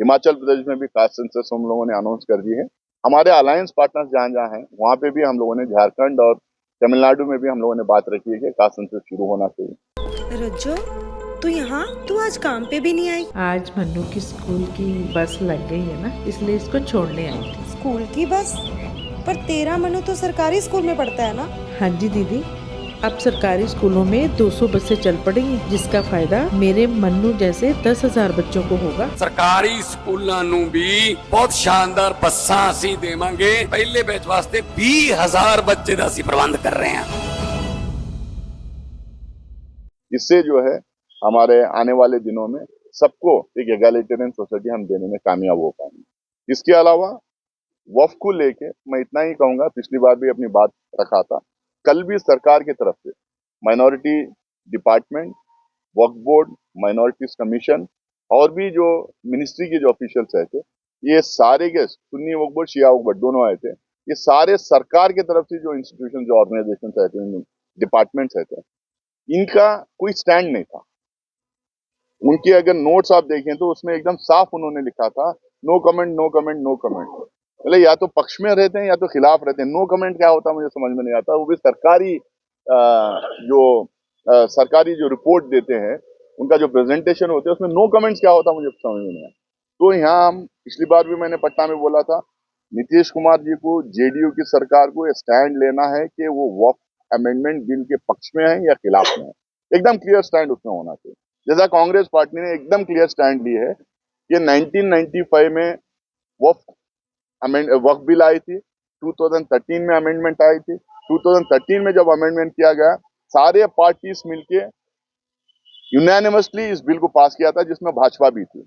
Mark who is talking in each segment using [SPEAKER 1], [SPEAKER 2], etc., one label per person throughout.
[SPEAKER 1] हिमाचल प्रदेश में भी caste census हम लोगों ने अनाउंस कर दी है। हमारे अलायंस पार्टनर्स जहाँ जहाँ हैं वहाँ पे भी हम लोगों ने, झारखंड और तमिलनाडु में भी हम लोगों ने बात रखी है कि कास्ट सेंसस शुरू होना चाहिए।
[SPEAKER 2] रज्जो, तू आज काम पे भी नहीं आई?
[SPEAKER 3] आज मन्नू की स्कूल की बस लग गई है ना, इसलिए इसको छोड़ने आई थी।
[SPEAKER 2] स्कूल की बस? पर तेरा मन्नू तो सरकारी स्कूल में पढ़ता है ना?
[SPEAKER 3] हाँ जी दीदी, अब सरकारी स्कूलों में 200 बसें चल पड़ेंगी, जिसका फायदा मेरे मन्नू जैसे 10,000 बच्चों को होगा।
[SPEAKER 4] सरकारी स्कूलों ਨੂੰ भी बहुत शानदार ਬੱਸਾਂ ਅਸੀਂ ਦੇਵਾਂਗੇ। पहले बैच वास्ते 20,000 बच्चे ਦਾ ਅਸੀਂ प्रबंध कर रहे हैं।
[SPEAKER 1] इससे जो है हमारे आने वाले दिनों में सबको एक एगैलिटेरियन सोसाइटी हम देने में कामयाब हो पाएंगे। इसके अलावा वक्फ को लेके मैं इतना ही कहूंगा, पिछली बार भी अपनी बात रखा था, कल भी सरकार की तरफ से माइनॉरिटी डिपार्टमेंट, वक्फ बोर्ड, माइनॉरिटीज कमीशन और भी जो मिनिस्ट्री के जो ऑफिशियल्स आए थे, ये सारे के सुन्नी वक्फ बोर्ड, शिया वक्फ बोर्ड दोनों आए थे। ये सारे सरकार की तरफ से जो इंस्टीट्यूशन, जो ऑर्गेनाइजेशन आए थे, डिपार्टमेंट्स आए थे, इनका कोई स्टैंड नहीं था। उनके अगर नोट्स आप देखें तो उसमें एकदम साफ उन्होंने लिखा था, no comment, no comment, no comment. मतलब या तो पक्ष में रहते हैं या तो खिलाफ रहते हैं। नो कमेंट क्या होता है मुझे समझ में नहीं आता। वो भी सरकारी सरकारी जो रिपोर्ट देते हैं, उनका जो प्रेजेंटेशन होता है, उसमें नो कमेंट्स क्या होता है मुझे समझ में नहीं आता। तो यहाँ हम पिछली बार भी मैंने पटना में बोला था, नीतीश कुमार जी को, जेडीयू की सरकार को स्टैंड लेना है कि वो वक्फ अमेंडमेंट बिल के पक्ष में है या खिलाफ में है। एकदम क्लियर स्टैंड उसमें होना चाहिए। जैसा कांग्रेस पार्टी ने एकदम क्लियर स्टैंड ली है कि 1995 में वक्फ बिल आई थी, 2013 में अमेंडमेंट आई थी। 2013 में जब अमेंडमेंट किया गया, सारे पार्टीज मिलके यूनानिमसली इस बिल को पास किया था, जिसमें भाजपा भी थी।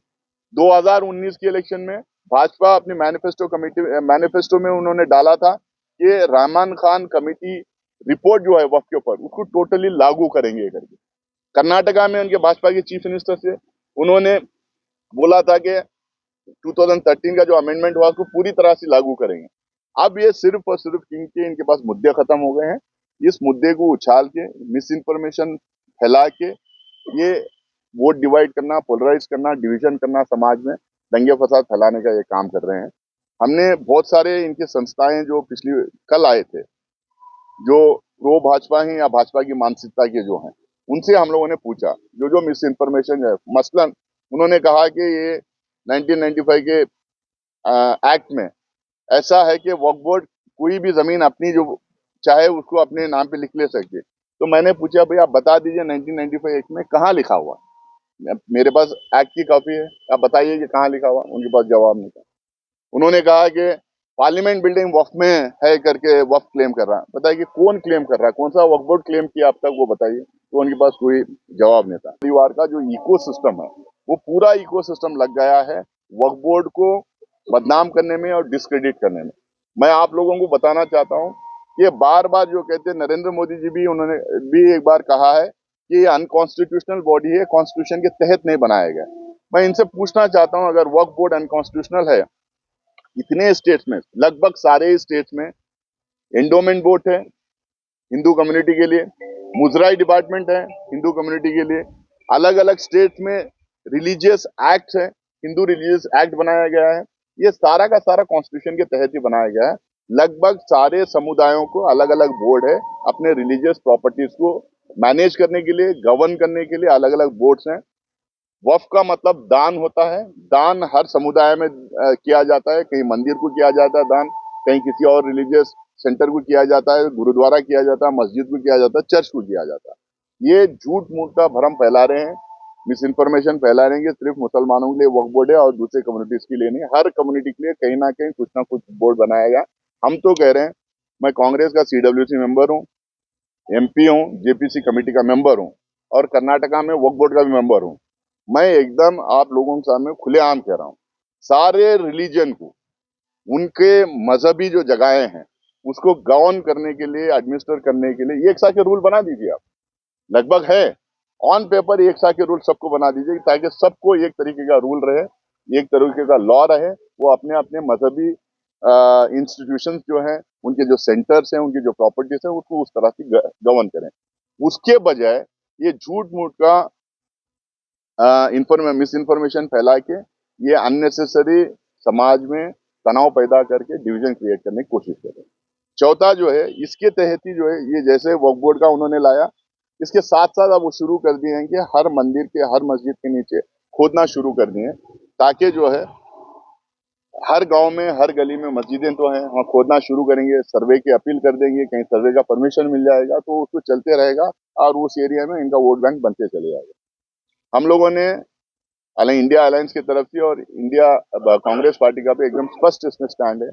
[SPEAKER 1] 2019 के इलेक्शन में भाजपा अपनी मैनिफेस्टो में उन्होंने डाला था कि रहमान खान कमेटी रिपोर्ट जो है वक्फ के ऊपर, उसको टोटली लागू करेंगे करके। कर्नाटका में उनके भाजपा के चीफ मिनिस्टर से उन्होंने बोला था कि 2013 का जो अमेंडमेंट हुआ उसको पूरी तरह से लागू करेंगे। अब ये सिर्फ और सिर्फ क्योंकि इनके पास मुद्दे खत्म हो गए हैं, इस मुद्दे को उछाल के, मिस इन्फॉर्मेशन फैला के, ये वोट डिवाइड करना, पोलराइज करना, डिवीजन करना, समाज में दंगे फसाद फैलाने का ये काम कर रहे हैं। हमने बहुत सारे इनके संस्थाएं जो कल आए थे, जो प्रो भाजपा हैं या भाजपा की मानसिकता के जो हैं, उनसे हम लोगों ने पूछा जो मिस इन्फॉर्मेशन है। मसलन उन्होंने कहा कि ये 1995 के एक्ट में ऐसा है कि वक्फ बोर्ड कोई भी जमीन अपनी जो चाहे उसको अपने नाम पे लिख ले सकती है। तो मैंने पूछा, भाई आप बता दीजिए 1995 एक्ट में कहाँ लिखा हुआ। मेरे पास एक्ट की कॉपी है, आप बताइए कि कहाँ लिखा हुआ। उनके पास जवाब नहीं था। उन्होंने कहा कि पार्लियामेंट बिल्डिंग वक्फ में है करके वक्फ क्लेम कर रहा है। बताइए कि कौन क्लेम कर रहा है, कौन सा वक्फ बोर्ड क्लेम किया अब तक, वो बताइए। तो उनके पास कोई जवाब नहीं था। परिवार का जो इकोसिस्टम है, वो पूरा इकोसिस्टम लग गया है वक्फ बोर्ड को बदनाम करने में और डिस्क्रेडिट करने में। मैं आप लोगों को बताना चाहता हूँ, ये बार बार जो कहते हैं, नरेंद्र मोदी जी भी, उन्होंने भी एक बार कहा है कि ये अनकॉन्स्टिट्यूशनल बॉडी है, कॉन्स्टिट्यूशन के तहत नहीं बनाया गया। मैं इनसे पूछना चाहता हूँ, अगर वक्फ बोर्ड अनकॉन्स्टिट्यूशनल है, इतने स्टेट्स में, लगभग सारे स्टेट्स में एंडोमेंट बोर्ड है हिंदू कम्युनिटी के लिए, मुजराई डिपार्टमेंट है हिंदू कम्युनिटी के लिए, अलग अलग स्टेट्स में रिलीजियस एक्ट है, हिंदू रिलीजियस एक्ट बनाया गया है। ये सारा का सारा कॉन्स्टिट्यूशन के तहत ही बनाया गया है। लगभग सारे समुदायों को अलग अलग बोर्ड है, अपने रिलीजियस प्रॉपर्टीज को मैनेज करने के लिए, गवर्न करने के लिए अलग अलग बोर्ड्स हैं। वक्फ का मतलब दान होता है। दान हर समुदाय में किया जाता है। कहीं मंदिर को किया जाता है दान, कहीं किसी और रिलीजियस सेंटर को किया जाता है, गुरुद्वारा किया जाता है, मस्जिद को किया जाता है, चर्च को किया जाता है। ये झूठ मूठ का भ्रम फैला रहे हैं, मिस इन्फॉर्मेशन फैला रहे हैं कि सिर्फ मुसलमानों के लिए वक्फ बोर्ड है और दूसरे कम्युनिटीज के लिए नहीं। हर कम्युनिटी के लिए कहीं ना कहीं कुछ ना कुछ बोर्ड बनाया गया। हम तो कह रहे हैं, मैं कांग्रेस का CWC मेंबर हूँ, MP हूँ, JPC कमेटी का मेंबर हूँ और कर्नाटका में वक्फ बोर्ड का भी मेंबर हूँ। मैं एकदम आप लोगों के सामने खुलेआम कह रहा हूँ, सारे रिलीजन को, उनके मजहबी जो जगहें हैं उसको गवर्न करने के लिए, एडमिनिस्टर करने के लिए एक सा के रूल बना दीजिए। आप लगभग है ऑन पेपर एक सा के रूल सबको बना दीजिए, ताकि सबको एक तरीके का रूल रहे, एक तरीके का लॉ रहे। वो अपने अपने मजहबी इंस्टीट्यूशंस जो हैं, उनके जो सेंटर्स हैं, उनकी जो प्रॉपर्टीज हैं, उसको उस तरह से गवर्न करें। उसके बजाय ये झूठ मूठ का मिस इन्फॉर्मेशन फैला के ये अननेसेसरी समाज में तनाव पैदा करके डिवीजन क्रिएट करने की कोशिश कर रहे हैं। चौथा जो है, इसके तहत ही जो है ये जैसे वक्फ बोर्ड का उन्होंने लाया, इसके साथ साथ अब वो शुरू कर दिए हैं कि हर मंदिर के, हर मस्जिद के नीचे खोदना शुरू कर दिए हैं, ताकि जो है हर गांव में, हर गली में मस्जिदें तो हैं, वहाँ खोदना शुरू करेंगे, सर्वे की अपील कर देंगे, कहीं सर्वे का परमिशन मिल जाएगा तो उसको चलते रहेगा और उस एरिया में इनका वोट बैंक बनते चले जाएगा। हम लोगों ने इंडिया अलायंस की तरफ से और इंडिया कांग्रेस पार्टी का भी एकदम स्पष्ट इसमें स्टैंड है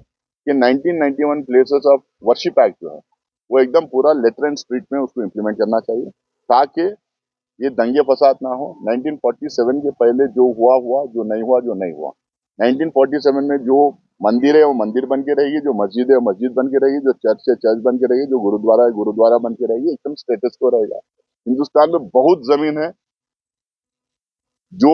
[SPEAKER 1] कि 1991 प्लेसेस ऑफ वर्शिप एक्ट जो है वो एकदम पूरा लेटर एंड स्पिरिट में उसको इम्प्लीमेंट करना चाहिए, ताकि ये दंगे फसाद ना हो। 1947 के पहले जो हुआ हुआ, जो नहीं हुआ जो नहीं हुआ। 1947 में जो मंदिर है वो मंदिर बन के रहेगी, जो मस्जिद है वो मस्जिद बन के रहेगी, जो चर्च है चर्च बन के रहेगी, जो गुरुद्वारा है गुरुद्वारा बन के रहेगी, एकदम स्टेटस को रहेगा। हिंदुस्तान में बहुत जमीन है, जो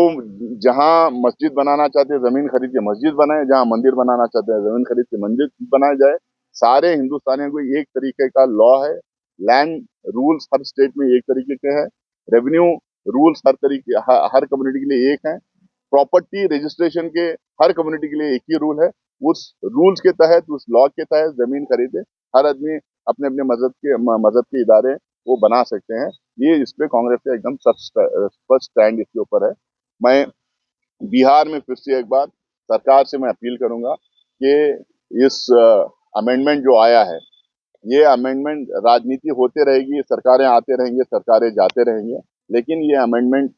[SPEAKER 1] जहां मस्जिद बनाना चाहते हैं जमीन खरीद के मस्जिद बनाए, जहां मंदिर बनाना चाहते हैं जमीन खरीद के मंदिर बनाए जाए। सारे हिंदुस्तानियों को एक तरीके का लॉ है, लैंड रूल्स हर स्टेट में एक तरीके के हैं, रेवेन्यू रूल्स हर कम्युनिटी के लिए एक है, प्रॉपर्टी रजिस्ट्रेशन के हर कम्युनिटी के लिए एक ही रूल है। उस रूल्स के तहत, उस लॉ के तहत जमीन खरीदे हर आदमी अपने अपने मजहब के इदारे वो बना सकते हैं। ये इस पे कांग्रेस का एकदम स्पष्ट स्टैंड इसके ऊपर है। मैं बिहार में फिर से एक बार सरकार से मैं अपील करूंगा कि इस अमेंडमेंट जो आया है, ये अमेंडमेंट, राजनीति होते रहेगी, सरकारें आते रहेंगे, सरकारें जाते रहेंगे, लेकिन ये अमेंडमेंट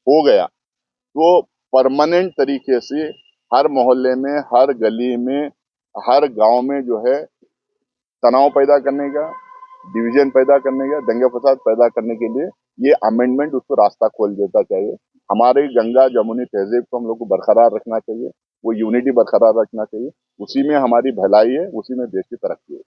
[SPEAKER 1] हो गया तो परमानेंट तरीके से हर मोहल्ले में, हर गली में, हर गांव में जो है तनाव पैदा करने का, डिवीजन पैदा करने का, दंगे फसाद पैदा करने के लिए ये अमेंडमेंट उसको रास्ता खोल देता चाहिए। हमारे गंगा जमुनी तहजीब को हम लोग को बरकरार रखना चाहिए, वो यूनिटी बरकरार रखना चाहिए, उसी में हमारी भलाई है, उसी में देश की तरक्की है।